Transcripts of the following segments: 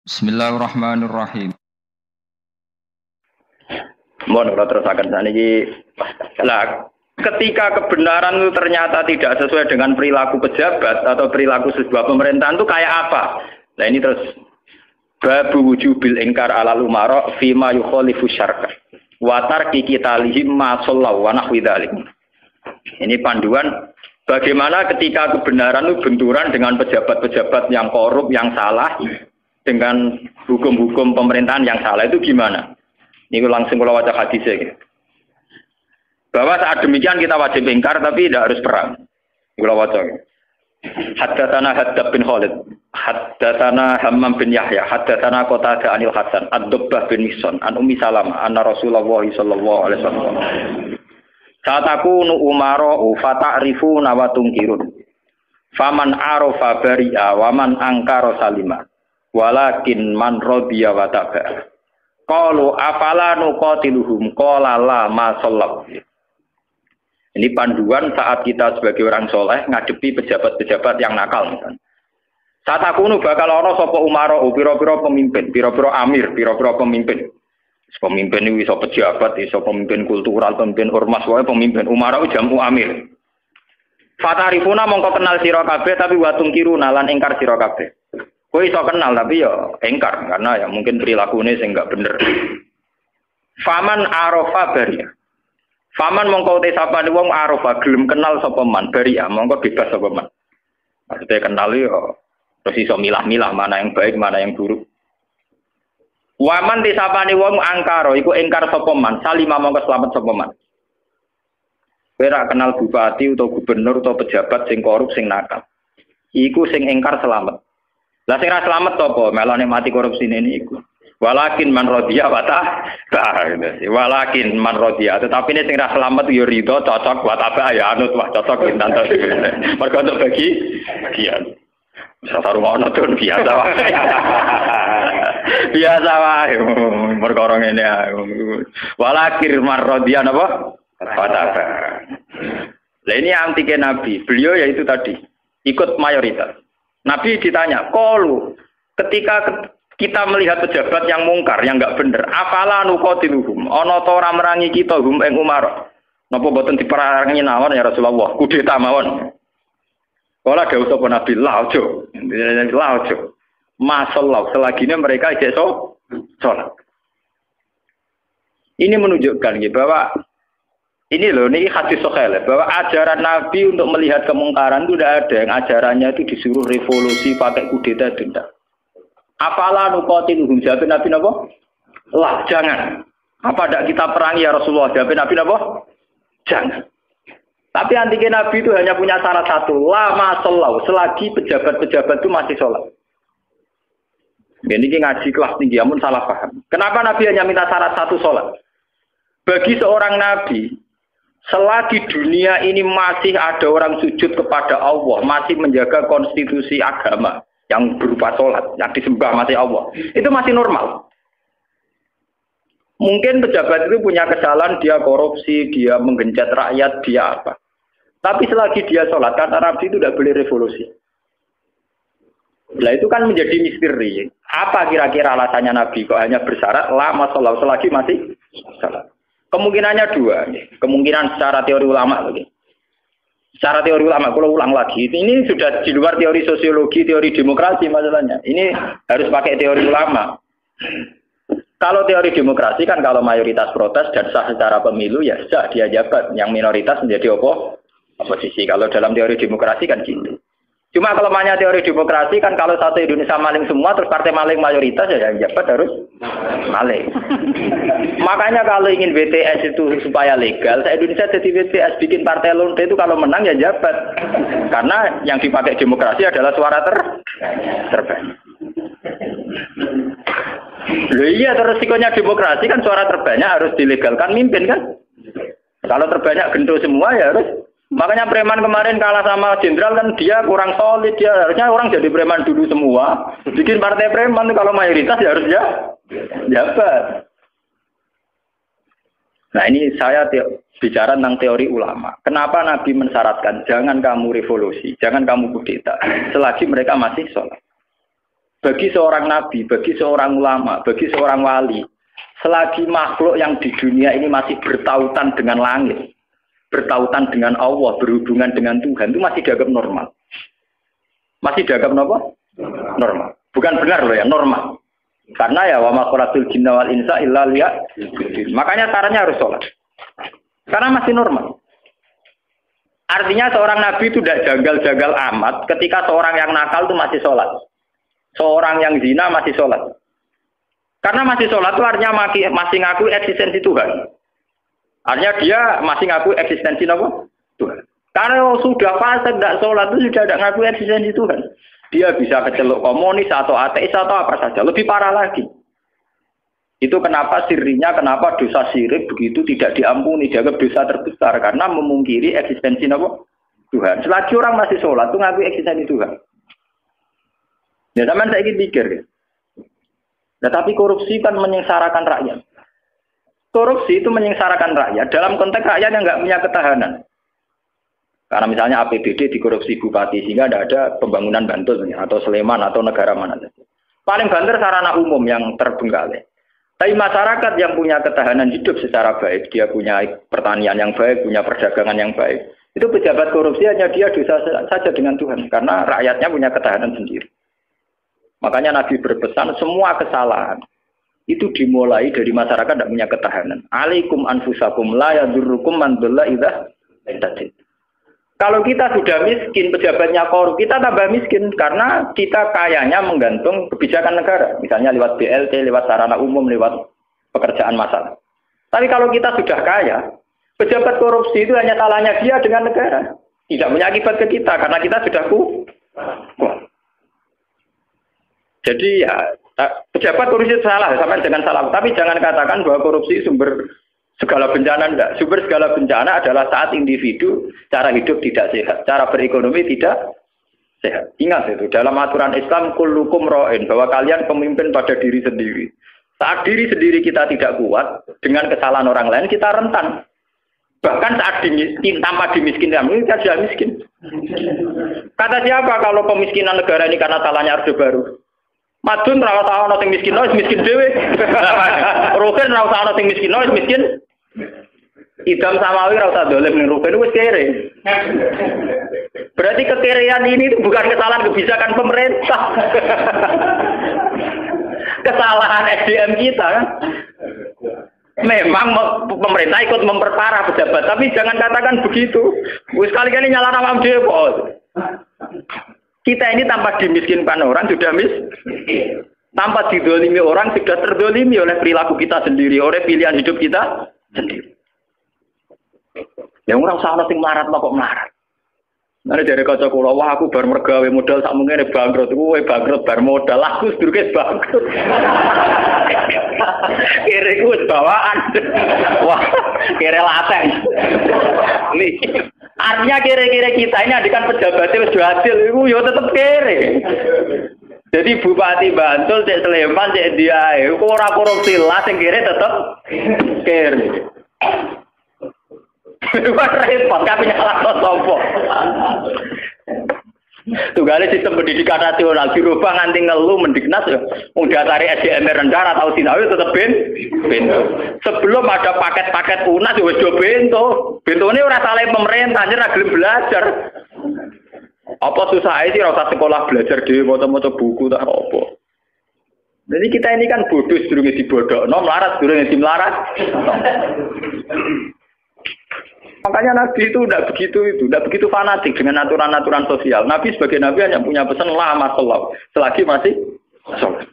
Bismillahirrahmanirrahim. Mohon kalau terus akan saniki. Lah, ketika kebenaran itu ternyata tidak sesuai dengan perilaku pejabat atau perilaku sebuah pemerintahan itu kayak apa? Nah ini terus babu wujubil ingkar alal umara fima yukhalifu syar'a wa tarki qitalihim ma sallallahu wa nahwi dzalik. Ini panduan bagaimana ketika kebenaran itu benturan dengan pejabat-pejabat yang korup, yang salah, dengan hukum-hukum pemerintahan yang salah itu gimana? Ini langsung kalau baca hadisnya gitu. Bahwa saat demikian kita wajib ingkar tapi tidak harus perang. Kalau baca gitu. Haddatsana Haddad bin Khalid, haddatsana Hammam bin Yahya, haddatsana Qatadah anil Hasan, Ad-Dubbah bin Mihsan, an Ummi Salamah, anna Rasulullah sallallahu alaihi wasallam. Saat aku nu umaro fata'rifu wa tungkirun. Faman arafa bari'a wa man angkara salima. Walakin man radiya wa taba'a. Qalu afala nuqatiluhum qala la ma sallallahu. Ini panduan saat kita sebagai orang soleh ngadepi pejabat-pejabat yang nakal. Saat aku nu bakal ana sapa umara, pira-pira pemimpin, pira-pira amir, pira-pira pemimpin. Pemimpin ini iso pejabat, iso pemimpin kultural, pemimpin ormas, wae pemimpin umara jamu amir. Fatarifuna mongko kenal sira kabeh tapi watung kiruna lan ingkar sira kabeh. Kowe iso kenal tapi ya ingkar karena ya mungkin perilakune sing enggak bener. Faman arafa baria. Faman mongko te sapane wong arafa gelem kenal sapa man baria, mongko bebas sapa man. Maksudnya kenal ya terus iso milah-milah mana yang baik, mana yang buruk. Waman te sapane wong angkara iku ingkar sapa man, salima mongko slamet sapa man. Ora kenal bupati atau gubernur atau pejabat sing korup sing nakal. Iku sing ingkar selamat. Lah sing ra slamet apa? Melane mati korupsi ini iku. Walakin man radiya wa walakin man radiya. Tetapi ini sing ra slamet yo rido cocok buat apa ya anut wah cocok pintan to. Mergo untuk bagian. Bisa sarungono tuh biasa wae. Biasa wae. Perkara ngene ae. Walakin man radiya napa? Fataba. Lah ini antike Nabi. Beliau yaitu tadi ikut mayoritas. Nabi ditanya, "Qalu, ketika kita melihat pejabat yang mungkar, yang enggak bener, afala nuqatiluhum? Ana ta ora merangi kita hum ing Umar? Napa boten diperangi mawon ya Rasulullah? Kudeta mawon." Kala dawuh sapa Nabi, "La ojo." La ojo. Masallahu selagine mereka isih salat. Ini menunjukkan bahwa ini loh, ini hadis sahih bahwa ajaran Nabi untuk melihat kemungkaran itu tidak ada yang ajarannya itu disuruh revolusi pakai kudeta tidak. Apalah nuqatiluhum jawab Nabi napa? Lah jangan. Apa tidak kita perangi ya Rasulullah? Jawab Nabi napa? Jangan. Tapi antike Nabi itu hanya punya syarat satu, lama sallau, selagi pejabat-pejabat itu masih sholat. Ini ngaji kelas tinggi, amun salah paham. Kenapa Nabi hanya minta syarat satu sholat? Bagi seorang Nabi, selagi dunia ini masih ada orang sujud kepada Allah, masih menjaga konstitusi agama yang berupa sholat, yang disembah masih Allah, itu masih normal. Mungkin pejabat itu punya kesalahan, dia korupsi, dia menggencet rakyat, dia apa. Tapi selagi dia sholat, kata Nabi itu tidak boleh revolusi. Nah itu kan menjadi misteri. Apa kira-kira alasannya Nabi kok hanya bersyarat lama sholat selagi masih sholat? Kemungkinannya dua, kemungkinan secara teori ulama lagi. Secara teori ulama, kalau ulang lagi, ini sudah di luar teori sosiologi, teori demokrasi masalahnya. Ini harus pakai teori ulama. Kalau teori demokrasi kan kalau mayoritas protes dan sah secara pemilu ya sah dia jabat, yang minoritas menjadi oposisi. Kalau dalam teori demokrasi kan gitu. Cuma kalau namanya teori demokrasi kan kalau satu Indonesia maling semua terus partai maling mayoritas ya yang jabat harus maling. Makanya kalau ingin BTS itu supaya legal, saya Indonesia jadi BTS bikin partai lonte itu kalau menang ya jabat. Karena yang dipakai demokrasi adalah suara terbanyak. Loh iya terus resikonya demokrasi kan suara terbanyak harus dilegalkan mimpin kan. Kalau terbanyak gendo semua ya harus. Makanya preman kemarin kalah sama jenderal kan dia kurang solid, dia harusnya orang jadi preman dulu semua. Bikin partai preman itu kalau mayoritas ya harus jabat. Nah ini saya bicara tentang teori ulama. Kenapa Nabi mensyaratkan jangan kamu revolusi, jangan kamu kudeta selagi mereka masih sholat. bagi seorang nabi, bagi seorang ulama, bagi seorang wali, selagi makhluk yang di dunia ini masih bertautan dengan langit, bertautan dengan Allah, berhubungan dengan Tuhan, itu masih dianggap normal. Masih dianggap apa? Normal. Bukan benar loh ya, normal. Karena ya wa ma khalaqtul jinna wal insa illa liya'budun. Makanya caranya harus sholat. Karena masih normal. Artinya seorang nabi itu tidak jagal-jagal amat ketika seorang yang nakal itu masih sholat. Seorang yang zina masih sholat. Karena masih sholat itu artinya masih ngaku eksistensi Tuhan. Artinya dia masih ngaku eksistensi apa? Tuhan. Karena sudah fase tidak sholat itu sudah tidak ngaku eksistensi Tuhan. Dia bisa keceluk komunis atau ateis atau apa saja. Lebih parah lagi. Itu kenapa sirinya, kenapa dosa syirik begitu tidak diampuni, dianggap dosa terbesar karena memungkiri eksistensi apa? Tuhan. Selagi orang masih sholat itu ngaku eksistensi Tuhan. Ya zaman saya ingin pikir. Nah, tapi korupsi kan menyengsarakan rakyat. Korupsi itu menyengsarakan rakyat dalam konteks rakyat yang nggak punya ketahanan. Karena misalnya APBD dikorupsi bupati sehingga tidak ada pembangunan Bantul atau Sleman atau negara mana saja. Paling banter sarana umum yang terbengkalai. Tapi masyarakat yang punya ketahanan hidup secara baik, dia punya pertanian yang baik, punya perdagangan yang baik. Itu pejabat korupsi hanya dia dosa saja dengan Tuhan. Karena rakyatnya punya ketahanan sendiri. Makanya Nabi berpesan semua kesalahan itu dimulai dari masyarakat tidak punya ketahanan. Alaikum anfusakum la yadurrukum man dhalla idza ihtadaytum. Kalau kita sudah miskin, pejabatnya korup, kita tambah miskin karena kita kayanya menggantung kebijakan negara. Misalnya lewat BLT, lewat sarana umum, lewat pekerjaan massal. Tapi kalau kita sudah kaya, pejabat korupsi itu hanya salahnya dia dengan negara. Tidak punya akibat ke kita karena kita sudah kuat. Jadi ya, pejabat korupsi salah, sama dengan salah. Tapi jangan katakan bahwa korupsi sumber segala bencana. Enggak. Sumber segala bencana adalah saat individu cara hidup tidak sehat, cara berekonomi tidak sehat. Ingat itu, dalam aturan Islam kullukum ra'in, bahwa kalian pemimpin pada diri sendiri. Saat diri sendiri kita tidak kuat, dengan kesalahan orang lain kita rentan. Bahkan saat tanpa dimiskinkan, kita sudah miskin. Kata siapa kalau pemiskinan negara ini karena salahnya Orde Baru? Madun ra usah ana sing miskin, miskin dhewe. Rugen ra usah ana sing miskin, miskin. Idam Samawi ra usah dolim ning Rugen wis kere. Berarti kekerean ini bukan kesalahan kebijakan pemerintah. Kesalahan SDM kita kan. Memang pemerintah ikut memperparah pejabat, tapi jangan katakan begitu. Wis kali-kali nyalahkan awam dhewe. Kita ini tanpa dimiskinkan orang sudah tanpa didolimi orang sudah terdolimi oleh perilaku kita sendiri, oleh pilihan hidup kita sendiri. Yang orang salah sing melarat kok melarat. Nanti dari kaca kula, wah aku bar mergawe modal sak mungkin bangkrut, kowe bangkrut bar modal, aku sedurunge bangkrut. Kira ku wis bawaan. Wah, kira lateng. Nih. Artinya kira-kira kita ini adikan pejabatnya wis hasil itu ya tetap kere. Jadi Bupati Bantul, Cek Sleman, Cek Diae, kok ora korupsi lah sing kere tetap kere. Wah repot kabeh nyala sapa. Tunggale sistem pendidikan nasional dirubah nganti ngelu Mendiknas ya. Wong dasare SDM rendah atau sinau tetep bento. Sebelum ada paket-paket UNAS ya wis do bento. Bentone ora salah pemerintah, ora gelem belajar. Apa susah ae sih ora usah sekolah belajar dhewe maca-maca buku tak apa. Jadi kita ini kan bodoh sedurunge dibodhokno, melarat sedurunge dimelarat. Makanya Nabi itu tidak begitu fanatik dengan aturan-aturan sosial. Nabi sebagai Nabi hanya punya pesan lama sholat. Selagi masih sholat.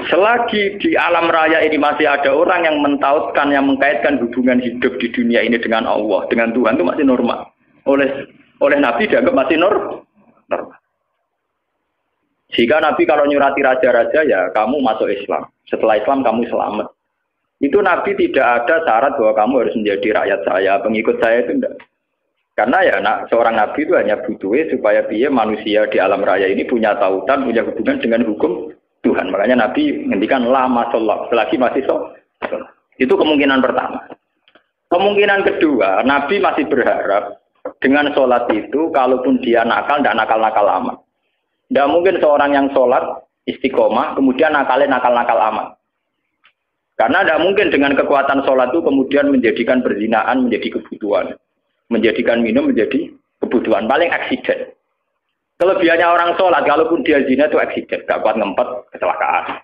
Selagi di alam raya ini masih ada orang yang mentautkan, yang mengkaitkan hubungan hidup di dunia ini dengan Allah, dengan Tuhan itu masih normal. Oleh Nabi dianggap masih normal. Jika Nabi kalau nyurati raja-raja ya kamu masuk Islam. Setelah Islam kamu selamat. Itu Nabi tidak ada syarat bahwa kamu harus menjadi rakyat saya, pengikut saya itu enggak. Karena ya seorang Nabi itu hanya butuhnya supaya dia manusia di alam raya ini punya tautan, punya hubungan dengan hukum Tuhan. Makanya Nabi ngendikan lama sholat, selagi masih sholat. Itu kemungkinan pertama. Kemungkinan kedua, Nabi masih berharap dengan sholat itu, kalaupun dia nakal, tidak nakal-nakal lama. Tidak mungkin seorang yang sholat, istiqomah, kemudian nakal-nakal amat. Karena tidak mungkin dengan kekuatan sholat itu kemudian menjadikan perzinaan menjadi kebutuhan. Menjadikan minum menjadi kebutuhan. Paling aksiden. Kelebihannya orang sholat, kalaupun dia zina itu aksiden. Gak kuat ngempet, kecelakaan.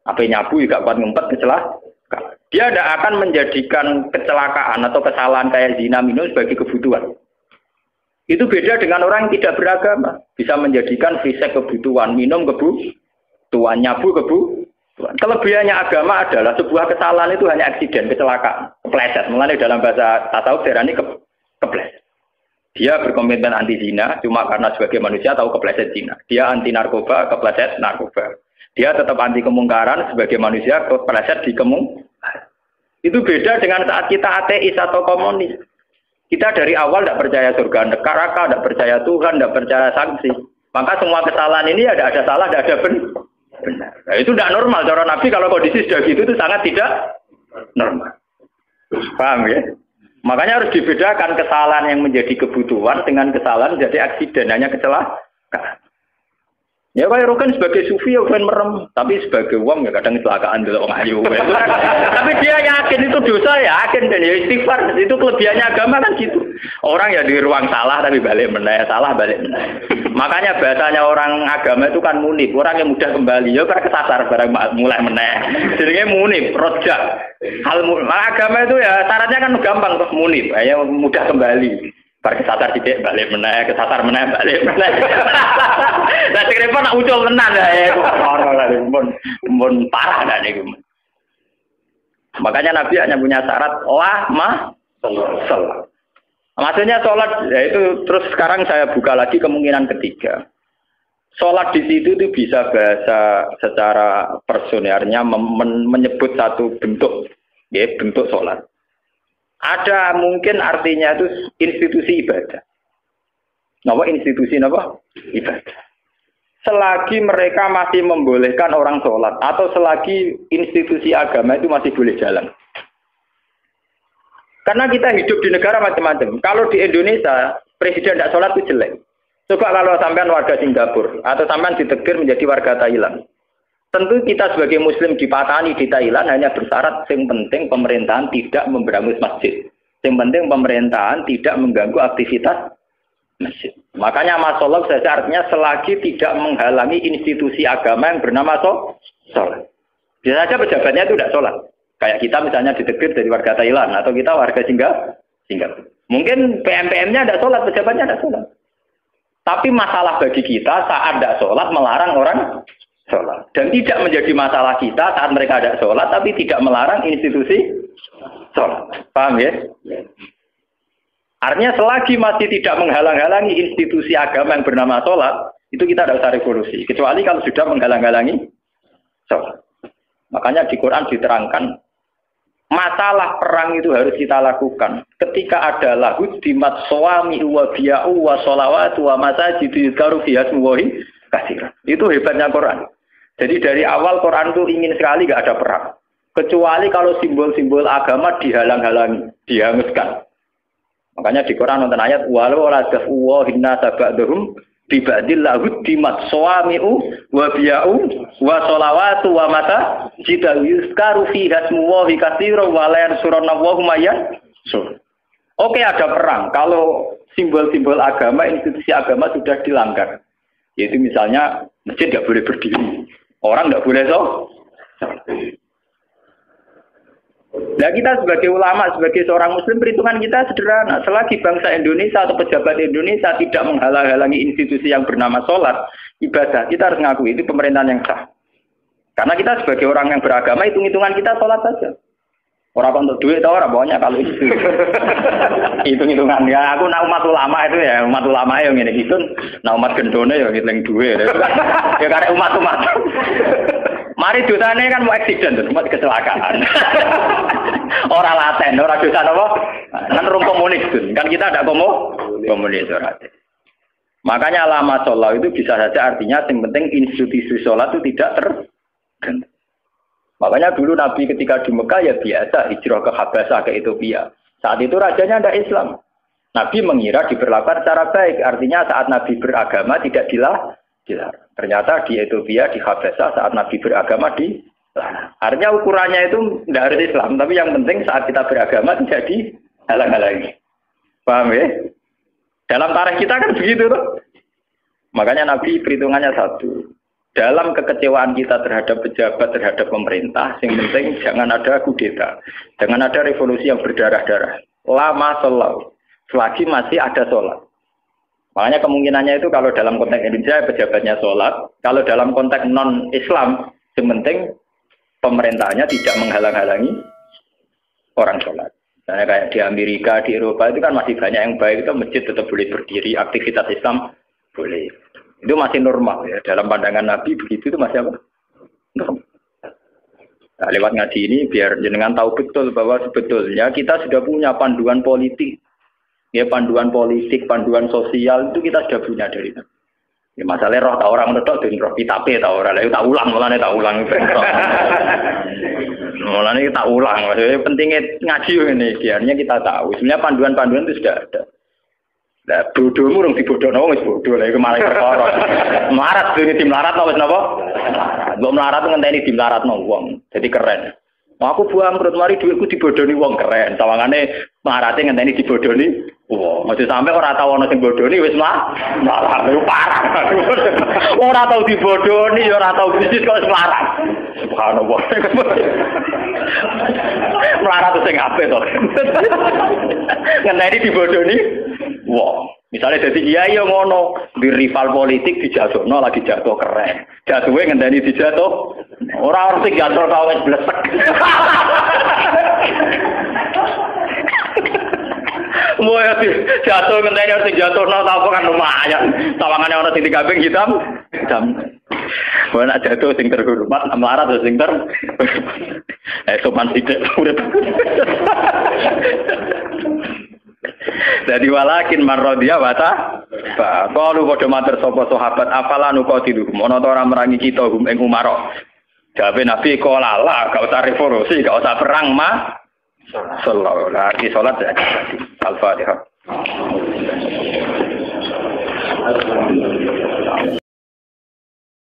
Apa nyabu, gak kuat ngempet, kecelakaan. Dia tidak akan menjadikan kecelakaan atau kesalahan kayak zina minum sebagai kebutuhan. Itu beda dengan orang yang tidak beragama. Bisa menjadikan fisik kebutuhan, minum kebutuhan, nyabu kebutuhan. Kelebihannya agama adalah sebuah kesalahan itu hanya aksiden, kecelakaan, kepleset. Mulanya dalam bahasa tasawuf darani kepleset. Dia berkomitmen anti zina, cuma karena sebagai manusia tahu kepleset zina. Dia anti narkoba, kepleset narkoba. Dia tetap anti kemungkaran, sebagai manusia kepleset di kemungkaran. Itu beda dengan saat kita ateis atau komunis. Kita dari awal tidak percaya surga neraka, tidak percaya Tuhan, tidak percaya sanksi. Maka semua kesalahan ini ada salah, tidak ada benar. Nah, itu tidak normal. Cara Nabi kalau kondisi sudah gitu itu sangat tidak normal. Paham ya? Makanya harus dibedakan kesalahan yang menjadi kebutuhan dengan kesalahan menjadi aksiden, hanya kecelakaan. Ya kayak Rokan sebagai sufi ya kan merem, tapi sebagai uang ya kadang kecelakaan dulu orang ayu. Tapi dia yakin itu dosa, yakin dan ya istighfar. Itu kelebihannya agama kan gitu. Orang ya di ruang salah tapi balik meneh, salah balik meneh. Makanya bahasanya orang agama itu kan munib, orang yang mudah kembali. Ya karena kesasar barang mulai meneh. Jadinya munib, rojak. Agama itu ya syaratnya kan gampang tuh munib, ya mudah kembali. Bar kesasar tidak balik meneh, kesasar meneh balik meneh. Lah sing repot nak ucul tenan ya. Ora mun parah dah niku. Makanya Nabi hanya punya syarat salat. Maksudnya salat ya itu terus sekarang saya buka lagi kemungkinan ketiga. Salat di situ itu bisa bahasa secara personernya menyebut satu bentuk, ya bentuk salat. Ada mungkin artinya itu institusi ibadah. Napa institusi napa? Ibadah. Selagi mereka masih membolehkan orang sholat atau selagi institusi agama itu masih boleh jalan. Karena kita hidup di negara macam-macam. Kalau di Indonesia presiden tidak sholat itu jelek. Coba kalau sampean warga Singapura atau sampean ditegur menjadi warga Thailand. Tentu kita sebagai muslim dipatani di Thailand hanya bersyarat yang penting pemerintahan tidak memberangus masjid. Yang penting pemerintahan tidak mengganggu aktivitas masjid. Makanya masolog saja artinya selagi tidak menghalangi institusi agama yang bernama sholat. Bisa saja pejabatnya itu tidak sholat. Kayak kita misalnya ditegur dari warga Thailand atau kita warga Singapura. Mungkin PM-PM-nya tidak sholat, pejabatnya tidak sholat. Tapi masalah bagi kita saat tidak sholat melarang orang sholat. Dan tidak menjadi masalah kita saat mereka ada sholat, tapi tidak melarang institusi sholat. Paham ya? Artinya selagi masih tidak menghalang-halangi institusi agama yang bernama sholat, itu kita tidak usah revolusi. Kecuali kalau sudah menghalang-halangi sholat. Makanya di Quran diterangkan, masalah perang itu harus kita lakukan. Ketika ada lahud dimat soami wa biya'u wa sholawatu wa masajidu yudkaru fiyasmuwahi kasiran. Itu hebatnya Quran. Jadi dari awal Quran itu ingin sekali nggak ada perang. Kecuali kalau simbol-simbol agama dihalang-halangi, dihanguskan. Makanya di Quran nonton ayat walau la dafuwa hinna sabadhum bibadil lahud dimat sawami'u wa biya'u wa sholawatu wa mata jita yuzkaru fi hasmuwahi katsiran wa la yansuranallahu mayyan sur. Oke ada perang kalau simbol-simbol agama, institusi agama sudah dilanggar. Yaitu misalnya masjid nggak boleh berdiri. Orang tidak boleh Nah kita sebagai ulama, sebagai seorang muslim, perhitungan kita sederhana. Selagi bangsa Indonesia atau pejabat Indonesia tidak menghalang-halangi institusi yang bernama sholat, ibadah, kita harus ngaku itu pemerintahan yang sah. Karena kita sebagai orang yang beragama, hitung-hitungan kita sholat saja. Orang untuk duit atau orang pokoknya kalau itu hitung-hitungan ya aku nak umat ulama itu ya umat ulama yang ini gitu, nak umat gendone ya ngitung duit ya karena umat mari dosanya kan mau eksiden umat kecelakaan orang laten orang dosa apa kan rum komunis kan kita ada komunis orang. Makanya lama sholat itu bisa saja artinya yang penting institusi sholat itu tidak terganggu. Makanya dulu Nabi ketika di Mekah ya biasa hijrah ke Habasah ke Ethiopia. Saat itu rajanya tidak Islam. Nabi mengira diperlakukan secara baik. Artinya saat Nabi beragama tidak dilarang. Ternyata di Ethiopia, di Habasa saat Nabi beragama dilarang. Artinya ukurannya itu tidak harus Islam, tapi yang penting saat kita beragama tidak dihalang-halangi. Paham ya? Dalam tarikh kita kan begitu tuh. Makanya Nabi perhitungannya satu. Dalam kekecewaan kita terhadap pejabat, terhadap pemerintah, yang penting jangan ada kudeta. Jangan ada revolusi yang berdarah-darah. Lama sholat. Selagi masih ada sholat. Makanya kemungkinannya itu kalau dalam konteks Indonesia pejabatnya sholat. Kalau dalam konteks non-Islam, yang penting pemerintahnya tidak menghalang-halangi orang sholat. Misalnya kayak di Amerika, di Eropa itu kan masih banyak yang baik. Itu masjid tetap boleh berdiri, aktivitas Islam boleh. Itu masih normal ya. Dalam pandangan Nabi begitu itu masih apa? Normal. Nah, lewat ngaji ini biar jenengan tahu betul bahwa sebetulnya kita sudah punya panduan politik. Ya panduan politik, panduan sosial itu kita sudah punya dari Nabi. Ya masalahnya roh tak orang menurut dan roh kitabe tak orang. Lah tak ulang, mulane tak ulang. Mulane tak ulang. Maksudnya pentingnya ngaji ini biarnya kita tahu. Sebenarnya panduan-panduan itu sudah ada. Lah bodohmu rung dibodohno wis bodoh lha iku malah perkara. Melarat dene dimlaratno wis napa? Mbok melarat ngenteni dimlaratno wong. Jadi keren. Aku buang perut mari dhuwitku dibodohni wong keren. Sawangane melarate ngenteni dibodohni wong. Aja sampe ora tau ana sing bodohni wis malah iku parah. Ora tau dibodohni ya ora tau bisnis kok wis melarat. Subhanallah. Melarat sing apik to. Ngenteni dibodohni wah, misalnya jadi kiai yang ngono, di rival politik dijatuhno lagi jatuh keren. Jatuhnya ngendani dijatuh, orang sing jatuh kawet blesek. Mau ya jatuh ngendani orang sing jatuh no apa kan lumayan. Tawangannya orang sing dikambing hitam. Mau nak jatuh sing terhormat, melarat sing sopan sithik urip. Jadi walakin marrodia wata qalu padha matur sapa sahabat afala nuqatilu ana ta ora merangi kita ing umara. Jawabe Nabi qala la gak usah revolusi gak usah perang sallallahu alaihi salat ya al-Fatihah.